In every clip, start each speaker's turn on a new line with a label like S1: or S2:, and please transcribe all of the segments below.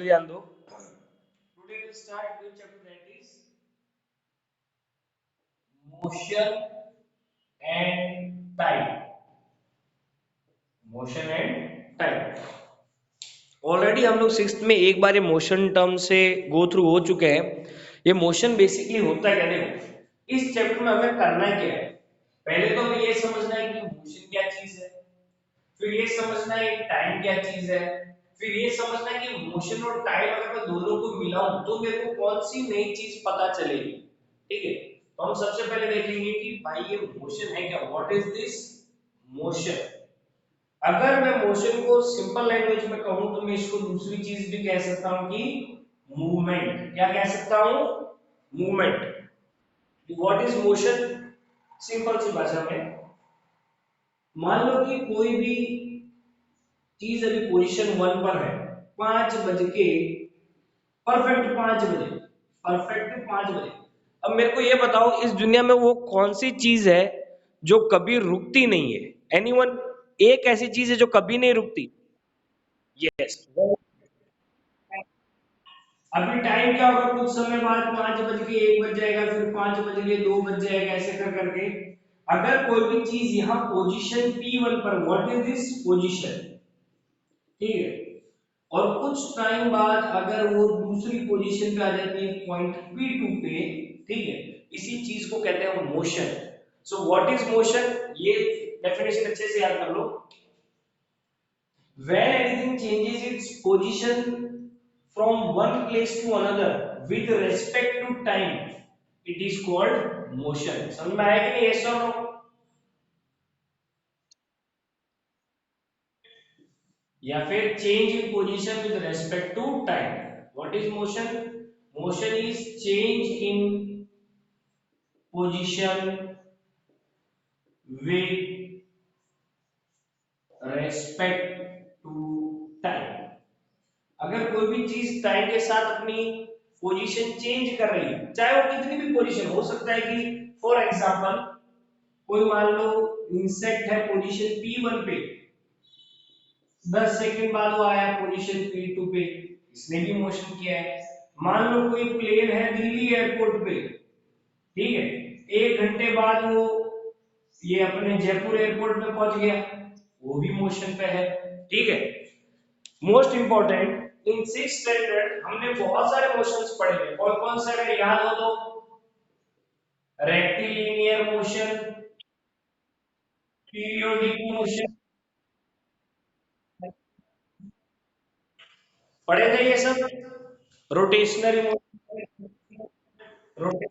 S1: ध्यान दो। Today will start with chapter that is motion and time. Motion and time. Already हम लोग sixth में एक बार ये मोशन टर्म से गो थ्रू हो चुके हैं। ये मोशन बेसिकली होता है क्या, देखो इस चैप्टर में हमें करना क्या है। पहले तो हमें ये समझना है कि मोशन क्या चीज है, फिर ये समझना है टाइम क्या चीज है, फिर ये समझना है कि मोशन और टाइम अगर मैं दोनों को मिलाऊं तो मेरे को कौन सी नई चीज पता चलेगी। ठीक है, तो हम सबसे पहले देखेंगे कि भाई ये मोशन है क्या, व्हाट इज दिस मोशन। अगर मैं मोशन को सिंपल लैंग्वेज में कहूं तो मैं इसको दूसरी चीज भी कह सकता हूं कि मूवमेंट। क्या कह सकता हूं, movement. What is motion, simple सी भाषा में मान लो कि कोई भी चीज अभी पोजीशन 1 पर है, 5 बज के परफेक्ट 5 बजे, परफेक्ट 5 बजे। अब मेरे को ये बताओ इस दुनिया में वो कौन सी चीज है जो कभी रुकती नहीं है। एनीवन, एक ऐसी चीज है जो कभी नहीं रुकती। यस, अभी टाइम क्या होगा, कुछ समय बाद 5 बज के 1 बज जाएगा, फिर 5 बज के 2 बज जाएगा, ऐसे कर करके। अगर कोई भी चीज यहाँ पोजीशन P1 पर, व्हाट इज दिस पोजीशन, ठीक है, और कुछ टाइम बाद अगर वो दूसरी पोजीशन पे आ जाती है पॉइंट P2 पे, ठीक है, इसी चीज को कहते हैं motion. So what is motion, ये डेफिनेशन अच्छे से याद कर लो। When anything changes its position from one place to another with respect to time, it is called motion. समझ में आया कि नहीं, yes or no? या फिर change in position with respect to time. What is motion? Motion is change in position with respect to time. अगर कोई भी चीज टाइम के साथ अपनी पोजीशन चेंज कर रही है, चाहे वो कितनी भी पोजीशन हो सकता है कि फॉर एग्जांपल कोई मान लो इंसेक्ट है पोजीशन P1 पे, 10 सेकंड बाद वो आया पोजीशन P2 पे, इसने भी मोशन किया है। मान लो कोई प्लेन है दिल्ली एयरपोर्ट पे, ठीक है, 1 घंटे बाद वो ये अपने जयपुर एयरपोर्ट में पहुंच गया, वो भी मोशन पे है। ठीक है, मोस्ट इंपॉर्टेंट इन 6 स्टैंडर्ड हमने बहुत सारे मोशंस पढ़े हैं। कौन कौन से, अगर याद हो तो, रेक्टिलिनियर मोशन, पीरियोडिक मोशन, पढ़े थे ये सब। रोटेशनरी मोशन, रोटे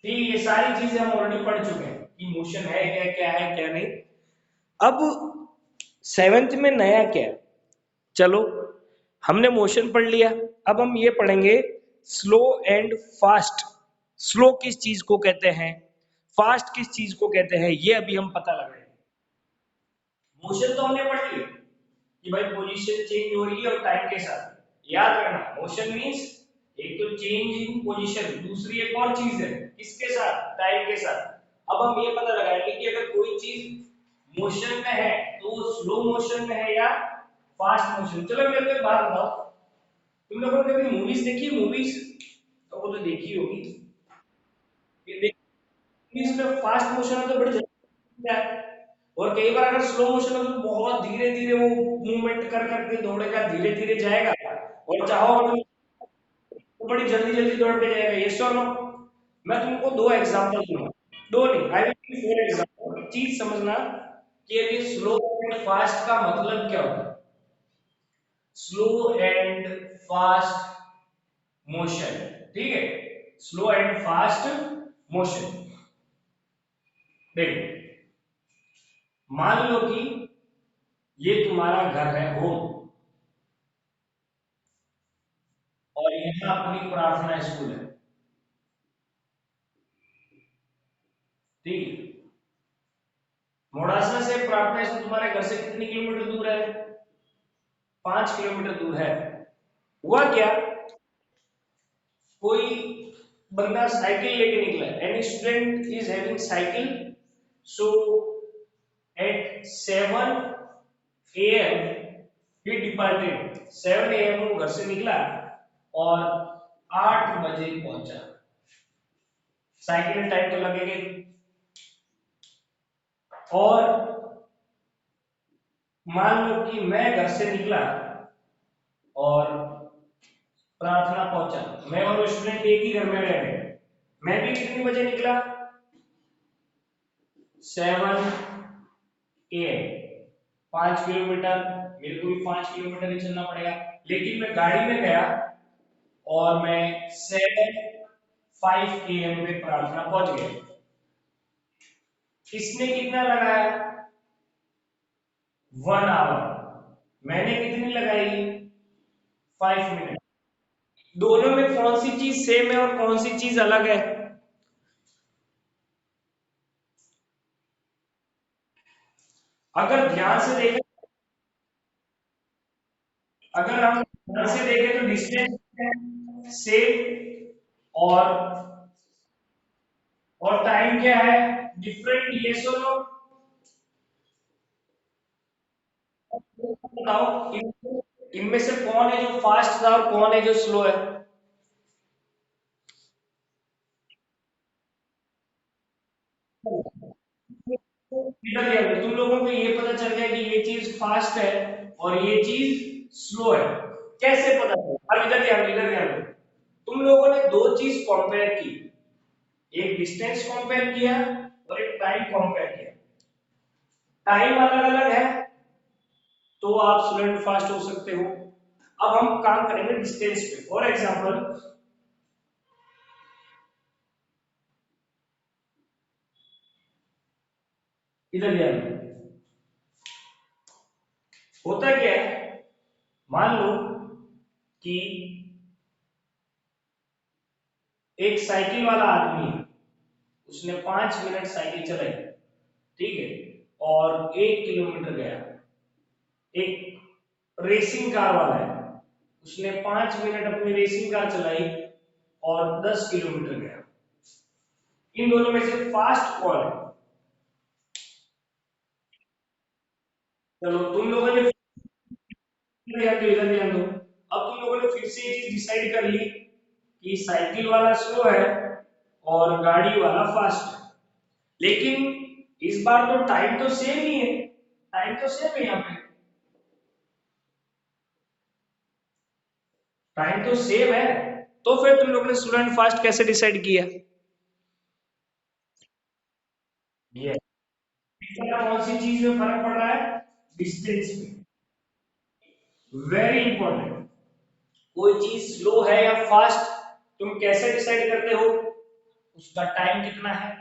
S1: ठीक, ये सारी चीजें हम ऑलरेडी पढ़ चुके हैं कि मोशन है क्या, क्या है क्या नहीं। अब सेवेंथ में नया क्या है, चलो हमने मोशन पढ़ लिया। अब हम ये पढ़ेंगे स्लो एंड फास्ट। स्लो किस चीज को कहते हैं, फास्ट किस चीज को कहते हैं, ये अभी हम पता लगाएंगे। मोशन तो हमने पढ़ लिया कि भाई पोजीशन चेंज हो रही है और टाइम के साथ। याद रखना मोशन मींस एक तो चेंज इन पोजीशन, दूसरी एक और चीज है किसके साथ, टाइम के साथ। अब हम ये पता लगाएंगे कि अगर कोई चीज मोशन में है तो वो स्लो मोशन में है या फास्ट मोशन। चलो मेरे को एक बात बताओ, तुम लोगों ने कभी मूवीज देखी है, मूवीज तो वो तो देखी होगी, ये मूवीज में फास्ट मोशन है तो बड़ी जल्दी है, और कई बार अगर स्लो मोशन है तो बहुत धीरे धीरे वो मूवमेंट कर करके दौड़ेगा, धीरे धीरे जाएगा, और चाहो अगर तो बड़ी जल्दी जल्दी दौड़ के जाएगा। यस और नो। मैं तुमको दो एग्जांपल दूंगा, दो नहीं, आई विल गिव 4 एग्जांपल। चीज समझना कि ये स्लो एंड फास्ट का मतलब क्या होता है। स्लो एंड फास्ट मोशन, ठीक है, स्लो एंड फास्ट मोशन। देखो मान लो कि ये तुम्हारा घर है, होम, और यहाँ अपनी प्रार्थना स्कूल है, ठीक है। मोड़ासा से प्रार्थना स्कूल तुम्हारे घर से कितनी किलोमीटर दूर है, 5 किलोमीटर दूर है। हुआ क्या, कोई बंदा साइकिल लेके निकला है, any student is having cycle, so at 7 AM ही डिपार्टेड 7 AM वो घर से निकला और 8 बजे पहुंचा। साइकिल टाइम तो लगेगा ही। और मान लो कि मैं घर से निकला और प्रार्थना पहुंचा, मैं और स्टूडेंट एक ही घर में रह गए। मैं भी कितने बजे निकला? 7 AM, 5 किलोमीटर। मेरे को भी 5 किलोमीटर ही चलना पड़ेगा, लेकिन मैं गाड़ी में गया और मैं 7:05 AM पे प्रार्थना पहुंच गया। किसने कितना लगाया? 1 आवर। मैंने कितनी लगाई? 5 मिनट। दोनों में कौन सी चीज सेम है और कौन सी चीज अलग है? अगर ध्यान से देखें, अगर हम ध्यान से देखें तो डिस्टेंस सेम, और टाइम क्या है? डिफरेंट। ये सुनो, बताओ इनमें से कौन है जो फास्ट था और कौन है जो स्लो है? तुम लोगों को ये पता चल गया कि ये चीज फास्ट है और ये चीज स्लो है। कैसे पता चला? अब इधर ध्यान दो। तुम लोगों ने दो चीज कंपेयर की, एक डिस्टेंस कंपेयर किया और एक टाइम कंपेयर किया। टाइम अलग अलग है तो आप स्लो एंड फास्ट हो सकते हो। अब हम काम करेंगे डिस्टेंस पे। फॉर एग्जांपल, इधर ध्यान दो। होता क्या है, मान लो कि एक साइकिल वाला आदमी है, उसने 5 मिनट साइकिल चलाई, ठीक है, और 1 किलोमीटर गया। एक रेसिंग कार वाला है, उसने 5 मिनट अपनी रेसिंग कार चलाई और 10 किलोमीटर गया। इन दोनों में से फास्ट कौन है? चलो तुम लोगों ने इधर ध्यान दो। अब तुम लोगों ने फिर से ये चीज डिसाइड कर ली कि साइकिल वाला स्लो है और गाड़ी वाला फास्ट है। लेकिन इस बार तो टाइम तो सेम ही है। टाइम तो सेम है यहाँ पे। टाइम तो सेम है, तो फिर तुम लोगों ने स्लो एंड फास्ट कैसे डिसाइड किया? ये कौन सी चीज में फर्क पड़ रहा है? डिस्टेंस में। Very important. कोई चीज स्लो है या फास्ट, तुम कैसे डिसाइड करते हो? उसका टाइम कितना है,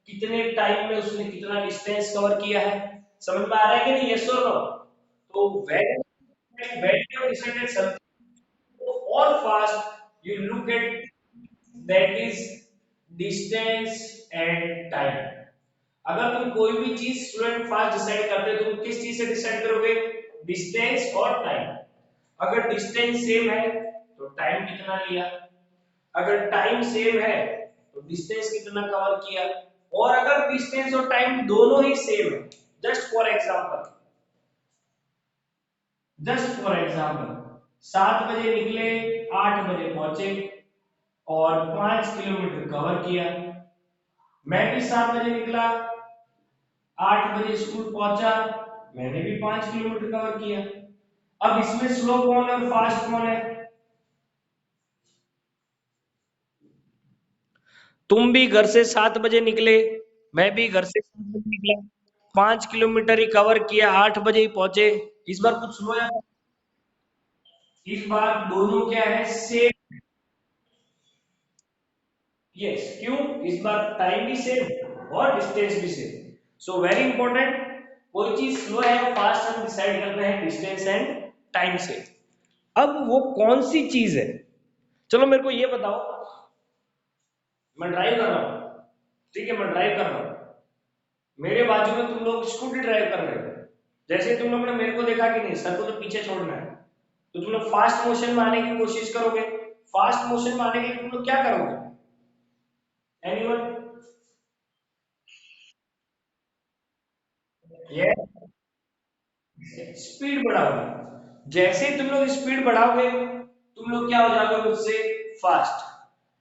S1: कितने टाइम में उसने कितना डिस्टेंस कवर किया है। समझ में आ रहा है कि नहीं? यस और नो? तो when you have decided something or fast, you look at that is distance and time. अगर तुम कोई भी चीज स्लो एंड फास्ट डिसाइड करते हो, तुम किस चीज से डिसाइड करोगे? डिस्टेंस और टाइम। अगर डिस्टेंस सेम है तो टाइम कितना लिया, अगर टाइम सेम है तो डिस्टेंस कितना कवर किया, और अगर डिस्टेंस और टाइम दोनों ही सेम है, जस्ट फॉर एग्जांपल, 7 बजे निकले, 8 बजे पहुंचे और 5 किलोमीटर कवर किया। मैं भी 7 बजे निकला, 8 बजे स्कूल पहुंचा, मैंने भी 5 किलोमीटर कवर किया। अब इसमें स्लो कौन है और फास्ट कौन है? तुम भी घर से 7 बजे निकले, मैं भी घर से 7 बजे निकला, 5 किलोमीटर ही कवर किया, 8 बजे ही पहुंचे। इस बार कुछ स्लो है? इस बार दोनों क्या है? सेम। यस, क्यों? इस बार टाइम भी सेम और डिस्टेंस भी सेम। सो वेरी इंपॉर्टेंट, कोई चीज स्लो है या फास्ट हम डिसाइड करते हैं डिस्टेंस एंड टाइम से। अब वो कौन सी चीज है? चलो मेरे को ये बताओ, मैं ड्राइव कर रहा हूँ, ठीक है, मैं ड्राइव कर रहा हूँ, मेरे बाजू में तुम लोग स्कूटी ड्राइव कर रहे हो। जैसे तुम लोगों ने मेरे को देखा कि नहीं, सर को तो पीछे छोड़ना है, तो तुम लोग फास्ट मोशन में आने की कोशिश करोगे। फास्ट मोशन में आने के लिए तुम लोग क्या करोगे? एनीवन? ये स्पीड बढ़ाओगे। जैसे ही तुम लोग स्पीड बढ़ाओगे तुम लोग क्या हो जाओगे मुझसे फास्ट,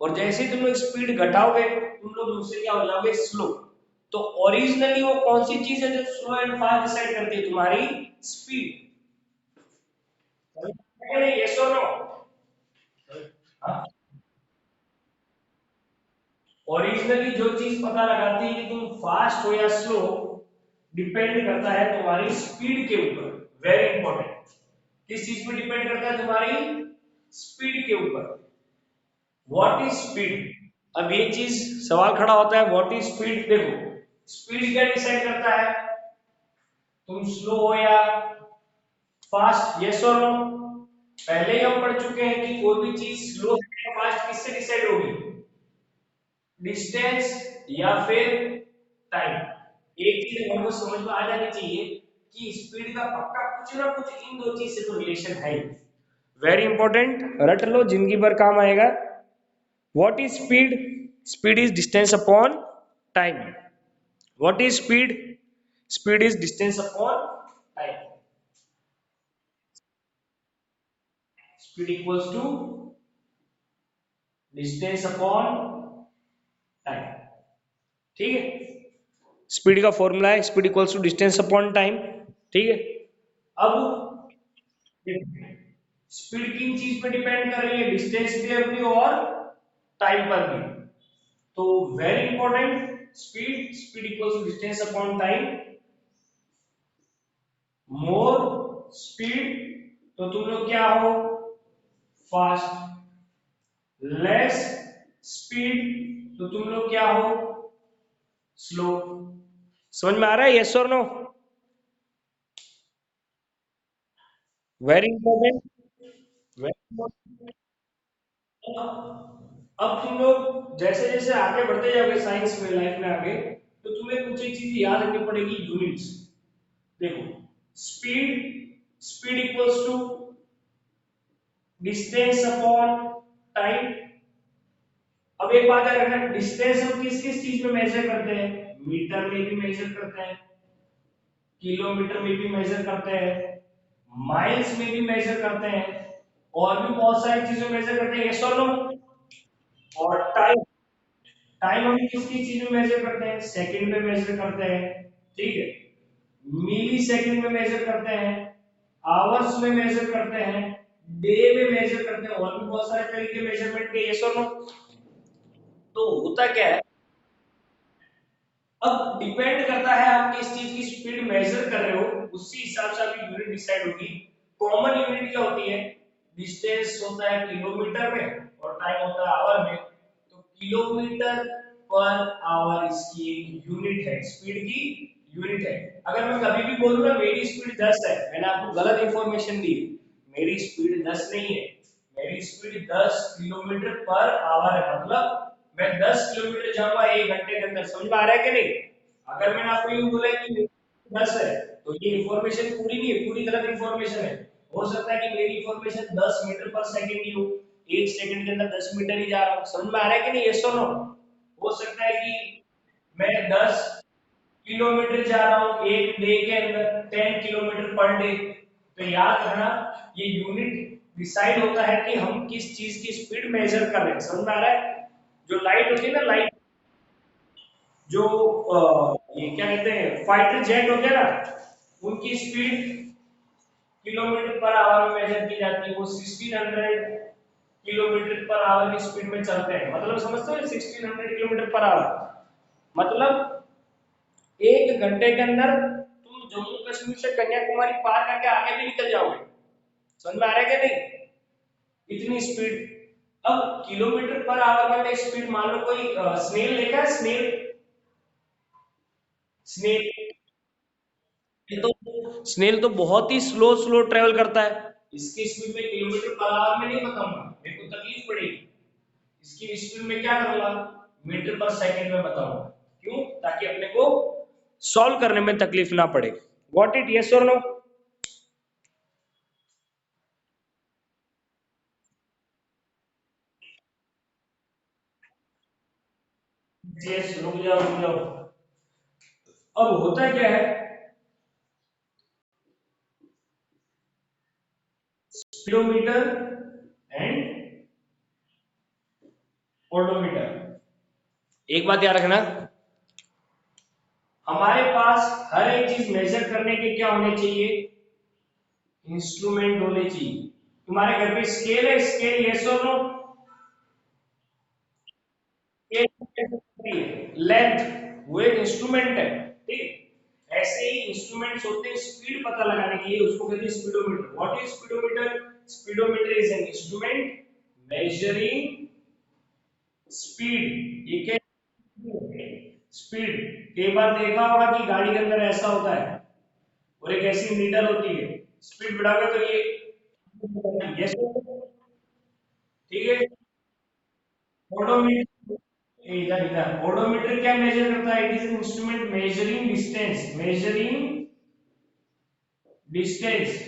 S1: और जैसे ही तुम लोग स्पीड घटाओगे तुम लोग मुझसे क्या हो जाओगे स्लो। तो ओरिजिनली वो कौन सी चीज है जो स्लो एंड फास्ट डिसाइड करती है? तुम्हारी स्पीड। यस और नो? ओरिजिनली जो चीज पता लगाती है कि तुम फास्ट हो या स्लो, डिपेंड करता है तुम्हारी स्पीड के ऊपर। Very important. किस चीज पे डिपेंड करता है? तुम्हारी स्पीड के ऊपर। What is speed? अब ये चीज सवाल खड़ा होता है, व्हाट इज स्पीड? देखो, स्पीड क्या डिसाइड करता है? तुम स्लो हो या फास्ट? यस और नो? पहले ही हम पढ़ चुके हैं कि कोई भी चीज स्लो या फास्ट किससे डिसाइड होगी? डिस्टेंस या फिर टाइम। एक चीज हमको समझ में आ जानी चाहिए कि स्पीड का पक्का कुछ ना कुछ इन दो चीज से तो रिलेशन है। वेरी इंपॉर्टेंट, रट लो, जिंदगी भर काम आएगा। What is speed? Speed is distance upon time. What is speed? Speed is distance upon time. Speed equals to distance upon time. ठीक है, स्पीड का फॉर्मूला है speed equals to distance upon time. ठीक है, अब स्पीड किन चीज पे डिपेंड कर रही है? डिस्टेंस पे भी और टाइम पर भी। तो very important, speed speed equals to distance upon time. More speed तो तुम लोग क्या हो? फास्ट। लेस स्पीड तो तुम लोग क्या हो? स्लो। समझ में आ रहा है? यस और no? Very important, very important. अब तुम लोग जैसे जैसे आगे बढ़ते जाओगे साइंस में, लाइफ में आगे, तो तुम्हें कुछ एक चीज याद रखनी पड़ेगी, यूनिट्स। देखो, speed speed equals to distance upon time. अब एक बात याद रखना, डिस्टेंस हम किस किस चीज में मेजर करते हैं? मीटर में भी मेजर करते हैं, किलोमीटर में भी मेजर करते हैं, माइल्स में भी मेजर करते हैं, और भी बहुत सारी चीजों में मेजर करते हैं। यस और नो? और टाइम, टाइम हम किस किस चीज में मेजर करते हैं? सेकंड में मेजर करते हैं, ठीक है, मिली सेकंड में मेजर करते हैं, आवर्स में मेजर करते हैं, डे में मेजर करते हैं, और भी बहुत सारे तरीके मेजरमेंट के। यस और नो? तो होता क्या है, अब डिपेंड करता है आप किस चीज की स्पीड मेजर कर रहे हो, उसी हिसाब से आपकी यूनिट डिसाइड होगी। कॉमन यूनिट क्या होती है? डिस्टेंस होता है किलोमीटर में और टाइम होता है आवर में। तो किलोमीटर पर आवर इसकी एक यूनिट है, स्पीड की यूनिट है। अगर मैं कभी भी बोलूं ना मेरी स्पीड 10 है, मैंने आपको गलत इंफॉर्मेशन दी। मेरी स्पीड 10 नहीं है, मेरी स्पीड 10 किलोमीटर पर आवर है। मतलब मैं 10 किलोमीटर जाऊंगा 1 घंटे के अंदर। समझ में आ रहा है कि नहीं? अगर मैंने आपको यूं बोला कि 10 है, तो ये इंफॉर्मेशन पूरी नहीं है, पूरी गलत इंफॉर्मेशन है। हो सकता है कि मेरी इंफॉर्मेशन 10 मीटर पर सेकंड की हो, 1 सेकंड के अंदर 10 मीटर ही जा रहा हूँ। समझ में आ रहा है कि नहीं? यस और नो? हो सकता है कि मैं 10 किलोमीटर जा रहा हूँ एक डे के अंदर, 10 किलोमीटर पर डे। तो याद रखना, ये यूनिट डिसाइड होता है कि हम किस चीज की स्पीड मेजर कर रहे हैं। समझ में आ रहा है? जो लाइट होती है ना, लाइट, जो ये क्या कहते हैं, फाइटर जेट होते हैं ना, उनकी स्पीड किलोमीटर पर आवर में मेजर की जाती है। वो 1600 किलोमीटर पर आवर की स्पीड में चलते हैं। मतलब समझते हो, 1600 किलोमीटर पर आवर मतलब 1 घंटे के अंदर तुम जम्मू कश्मीर से कन्याकुमारी पार करके आगे भी निकल जाओगे। समझ में आ रहा है कि नहीं? इतनी स्पीड। अब किलोमीटर पर आवर में मैं स्पीड, मान लो कोई स्नेल देखा है, स्नेल? स्नेल, ये तो स्नेल तो बहुत ही स्लो स्लो ट्रेवल करता है। इसकी स्पीड में किलोमीटर पर आवर में नहीं बताऊंगा, मेरे को तकलीफ पड़ेगी। इसकी स्पीड में क्या करूंगा? मीटर पर सेकंड में बताऊंगा। क्यों? ताकि अपने को सॉल्व करने में तकलीफ ना पड़े। What it? यस और नो? यस, रुक जाओ रुक जाओ। अब होता क्या है, स्पीडोमीटर एंड ओडोमीटर। एक बात याद रखना, हमारे पास हर एक चीज मेजर करने के क्या होने चाहिए, इंस्ट्रूमेंट होने चाहिए। तुम्हारे घर पे स्केल है, स्केल यस और नो, लेंथ वो एक इंस्ट्रूमेंट है, ठीक। ऐसे ही इंस्ट्रूमेंट्स होते हैं स्पीड पता लगाने के लिए, उसको कहते हैं speedometer. What is speedometer? Speedometer is an instrument measuring speed. ये क्या, स्पीड। कई बार देखा होगा कि गाड़ी के अंदर ऐसा होता है और एक ऐसी नीडल होती है, स्पीड बढ़ाओगे तो ये, यस, ठीक है। ओडोमीटर, इधर इधर ओडोमीटर क्या मेजर करता है? It is an instrument measuring distance, measuring distance.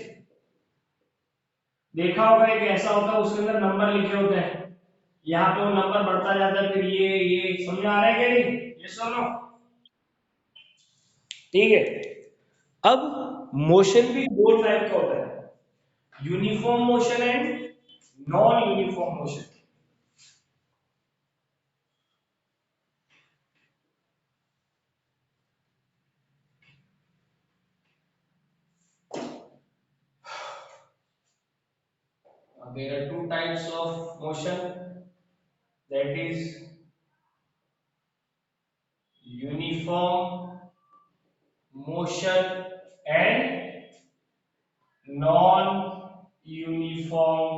S1: देखा होगा एक ऐसा होता है उसके अंदर नंबर लिखे होते हैं, यहाँ पे वो नंबर बढ़ता जाता है, फिर ये समझ आ रहा है क्या नहीं, ये सुनो, ठीक है। अब मोशन भी दो टाइप का होता है, uniform motion and non uniform motion. There are two types of motion, that is uniform motion and non uniform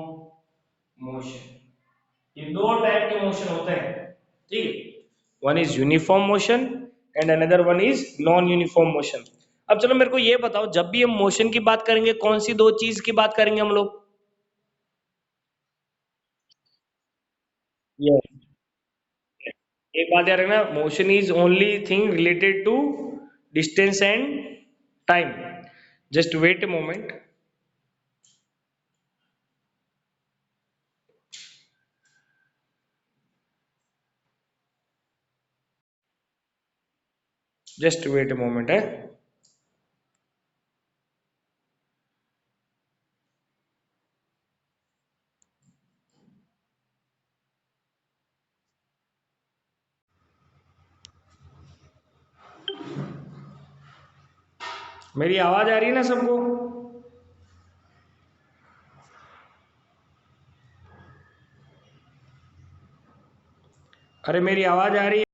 S1: motion। ये दो टाइप के मोशन होते हैं, ठीक। One is uniform motion and another one is non uniform motion. अब चलो मेरे को ये बताओ, जब भी हम मोशन की बात करेंगे कौन सी दो चीज की बात करेंगे हम लोग? Yes. एक बात याद रखना, motion is only thing related to distance and time. Just wait a moment, just wait a moment है। मेरी आवाज आ रही है ना सबको? अरे मेरी आवाज आ रही है?